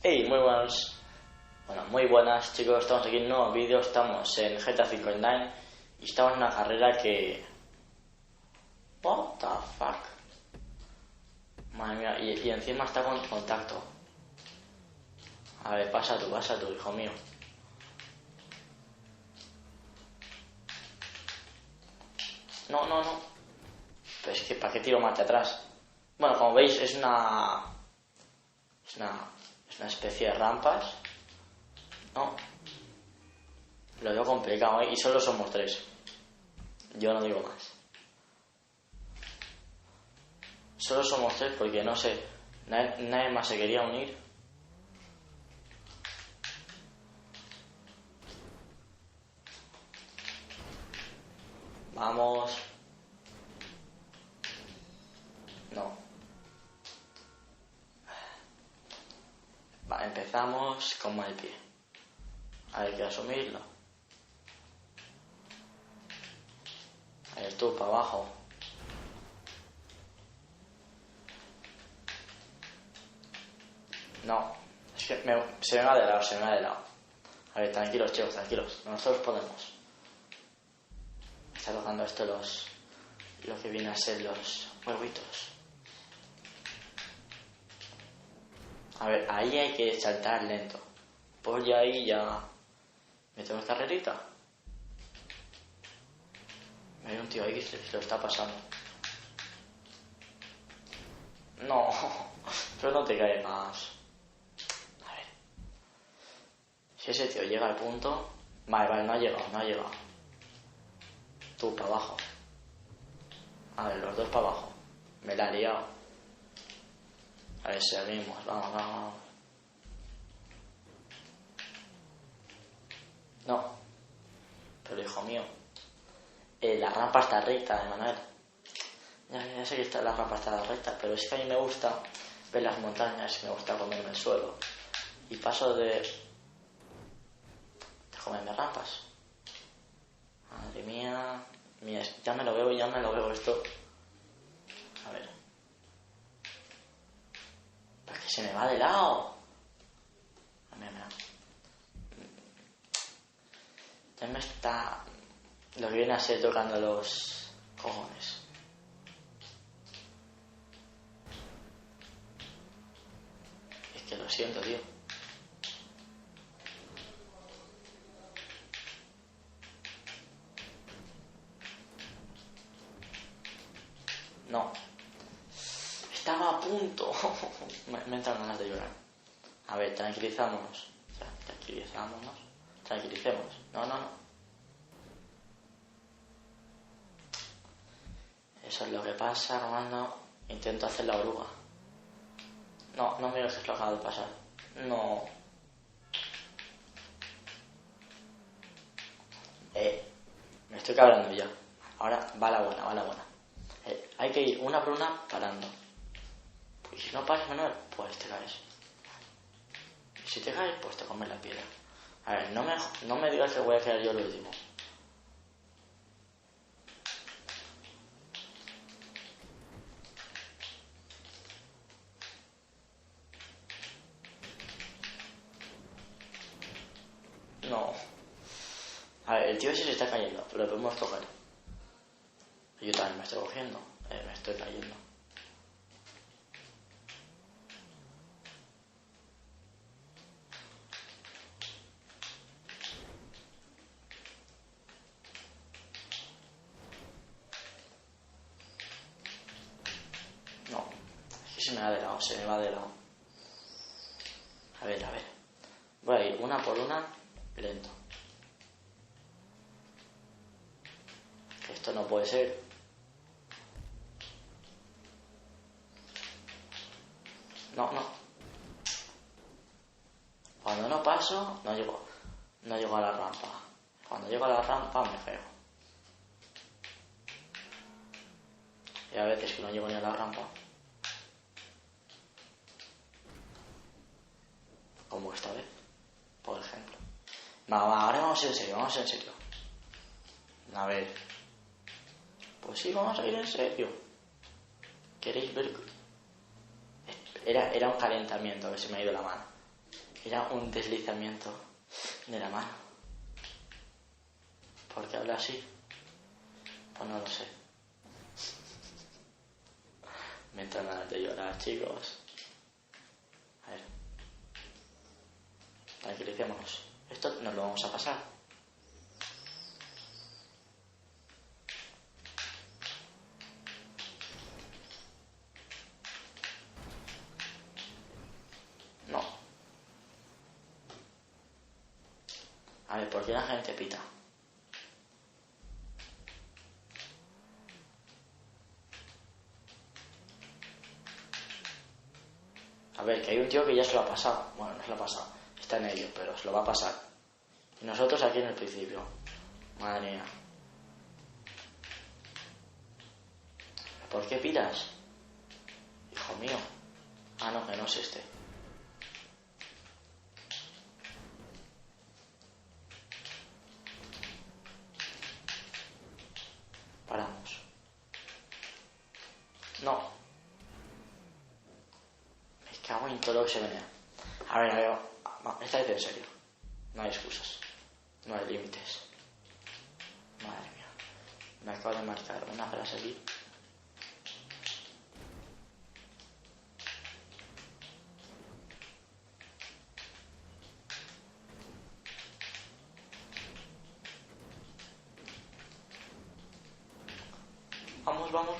Hey, muy buenas chicos, estamos aquí en un nuevo vídeo, estamos en GTA V Online y estamos en una carrera que... What the fuck? Madre mía, y encima está con contacto. A ver, pasa tú, hijo mío. No. Pero es que, ¿para qué tiro marcha atrás? Bueno, como veis, es una especie de rampas. No. Lo veo complicado, ¿eh? Y solo somos 3. Yo no digo más. Solo somos 3 porque no sé. Nadie más se quería unir. Vamos. No. Va, empezamos con mal pie. Hay que asumirlo. A ver, tú, para abajo. No. Es que se me va de lado. A ver, tranquilos, chicos, tranquilos. Nosotros podemos. Está tocando esto lo que viene a ser los huevitos. A ver, ahí hay que saltar lento. Pues ya ahí ya... ¿Metemos carrerita? Hay un tío ahí que se lo está pasando. No, pero no te cae más. A ver. Si ese tío llega al punto... Vale, no ha llegado. Tú, para abajo. A ver, los dos para abajo. Me la he liado. A ver, seguimos. Vamos. No. Pero hijo mío. La rampa está recta, Manuel. Ya sé que la rampa está recta, pero es que a mí me gusta ver las montañas, me gusta comerme el suelo. Y paso de comerme rampas. Madre mía. Mira, ya me lo veo esto. A ver. ¿Para qué se me va de lado? Mira. Ya me está... Lo que viene a ser tocando los cojones. Es que lo siento, tío. No. Estaba a punto. Me entran ganas de llorar. A ver, tranquilicémonos. Tranquilicemos. No. Eso es lo que pasa cuando intento hacer la oruga. No me digas que es lo que acaba de pasar. No. Me estoy cabreando ya. Ahora va la buena. Hay que ir una por una parando. Y si no paras, Manuel, pues te caes. Y si te caes, pues te comes la piedra. A ver, no me digas que voy a quedar yo el último. No. A ver, el tío ese se está cayendo, pero lo podemos coger. Yo también me estoy cogiendo. Me estoy cayendo. No. Es que se me va de lado. A ver. Voy a ir una por una, lento. Que esto no puede ser. No. Cuando no paso, no llego a la rampa. Cuando llego a la rampa me pego. Y a veces que no llego ni a la rampa. Como esta vez, por ejemplo. Ahora vamos en serio. A ver. Pues sí, vamos a ir en serio. ¿Queréis ver? Era un calentamiento que se me ha ido la mano. Era un deslizamiento de la mano. ¿Por qué habla así? Pues no lo sé. Me entran ganas de llorar, chicos. A ver. Tranquilicémonos. Esto nos lo vamos a pasar. No. A ver, ¿por qué la gente pita? A ver, que hay un tío que ya se lo ha pasado. Bueno, no se lo ha pasado. Está en ello, pero se lo va a pasar. Y nosotros aquí en el principio. Madre mía. ¿Por qué piras? Hijo mío. Ah, no, que no es este. Paramos. No. Me cago en todo lo que se venía. A ver. Esta vez en serio. No hay excusas. No hay límites. Madre mía. Me acabo de marcar una frase aquí.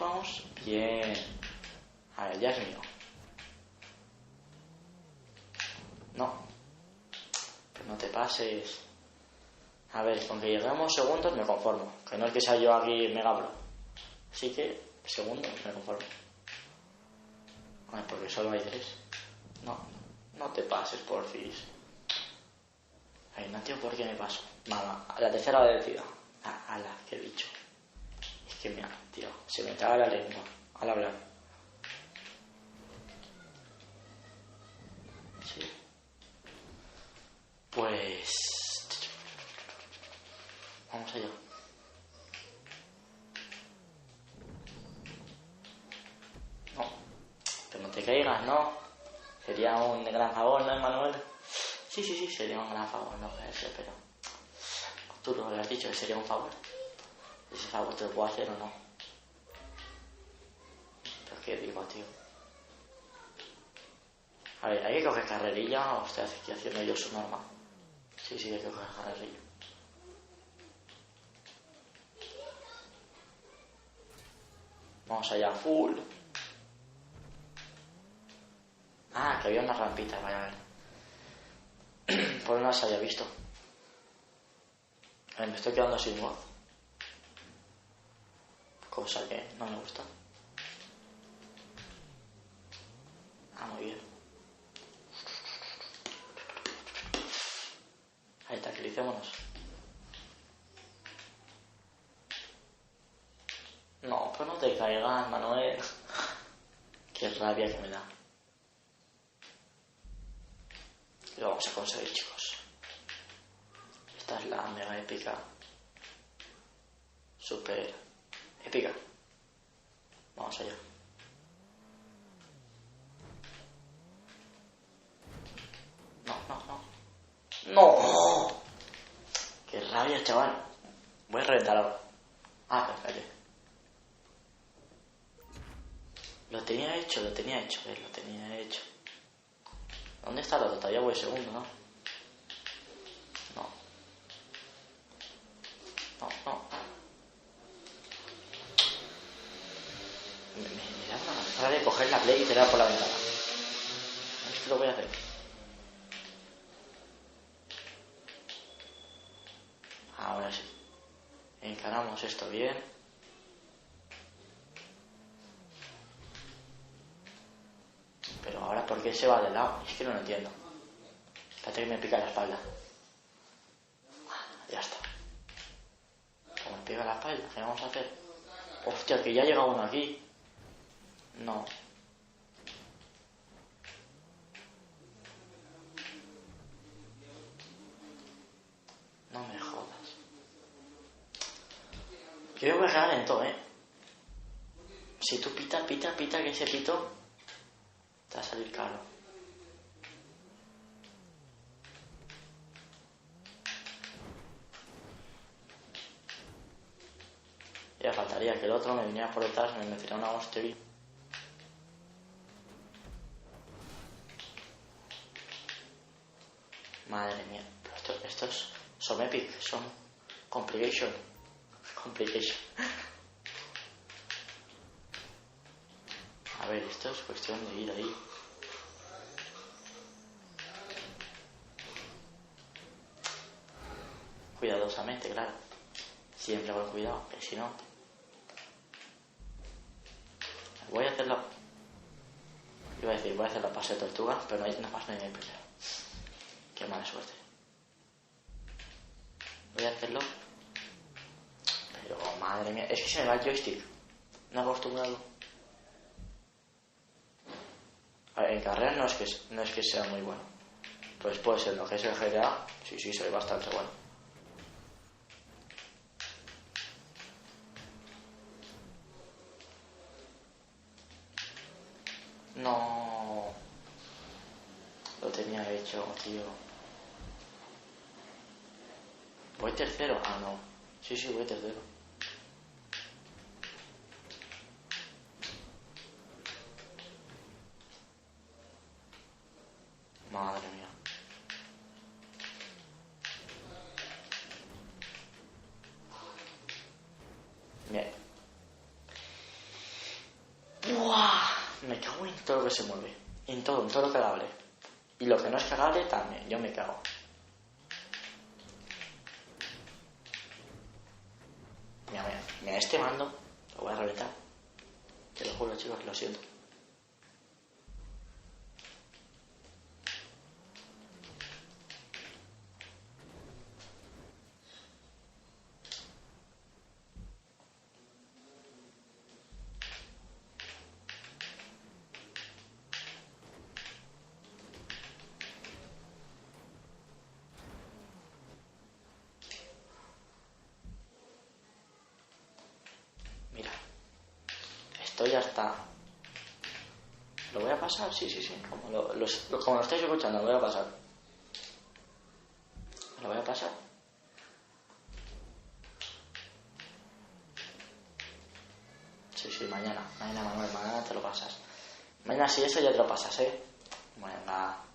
Vamos. Bien. A ver, ya es mío. No. Pero no te pases. A ver, con que lleguemos segundos me conformo. Que no es que sea yo aquí mega bro. Así que, segundos me conformo. A ver, porque solo hay 3. No te pases, porfis. Ay, no tío, ¿por qué me paso? Mamá, a la tercera vencida. Ala, qué bicho. Es que mira, tío, se me traba la lengua al hablar. Sí. Pues... vamos allá. No, pero no te caigas, ¿no? Sería un gran favor, ¿no, Manuel? Sí, sería un gran favor, no puede ser, pero... tú lo has dicho, que sería un favor. Ese favor te lo puedo hacer o no. Pero qué digo, tío. A ver, ¿hay que coger carrerilla o estoy aquí haciendo yo su norma? Sí, hay que coger carrerilla. Vamos allá, full. Ah, que había unas rampitas, vaya a ver. Pues no las había visto. A ver, me estoy quedando sin voz. Cosa que no me gusta. Ah, muy bien. Ahí, tranquilicémonos. No, pues no te caigas, Manuel. Qué rabia que me da. Lo vamos a conseguir, chicos. Esta es la mega épica. Super épica. Vamos allá. ¡No! ¡Qué rabia, chaval! Voy a reventar ahora. Ah, perfecto. Lo tenía hecho. Lo tenía hecho. ¿Dónde está el otro? Todavía voy segundo, ¿no? No. Me da una ganas de coger la play y tirar por la ventana. Es que lo voy a hacer. Ahora sí. Encaramos esto bien. Pero ahora, ¿por qué se va de lado? Es que no lo entiendo. Espérate que me pica la espalda. Ya está. Como me pica la espalda, ¿qué vamos a hacer? Hostia, que ya llega uno aquí. No. No me jodas. Yo voy a quedar en todo, Si tú pita, que ese pito te va a salir caro. faltaría que el otro me viniera por detrás, me metiera una hostia y... Madre mía, pero estos son epic, son complication. A ver, esto es cuestión de ir ahí. Cuidadosamente, claro. Siempre con cuidado, que si no... Voy a hacerlo... Iba a decir, voy a hacer la pase de tortuga, pero no pasa ni el primero. Qué mala suerte. Voy a hacerlo... Pero, madre mía, es que se me va el joystick. No he acostumbrado. A ver, en carrera no es que sea muy bueno. Pues puede ser lo que es el GTA. Sí, soy bastante bueno. No... Lo tenía hecho, tío. ¿Voy tercero? Ah, no. Sí, voy tercero. Madre mía. Bien. ¡Buah! Me cago en todo lo que se mueve. En todo lo cagable. Y lo que no es cagable también, yo me cago. Mira, este mando lo voy a reventar. Te lo juro, chicos, lo siento. Mira, estoy hasta... ¿Lo voy a pasar? Sí. Como lo estáis escuchando, lo voy a pasar. ¿Lo voy a pasar? Sí, mañana, Manuel, mañana te lo pasas. Mañana sí, eso ya te lo pasas, Venga.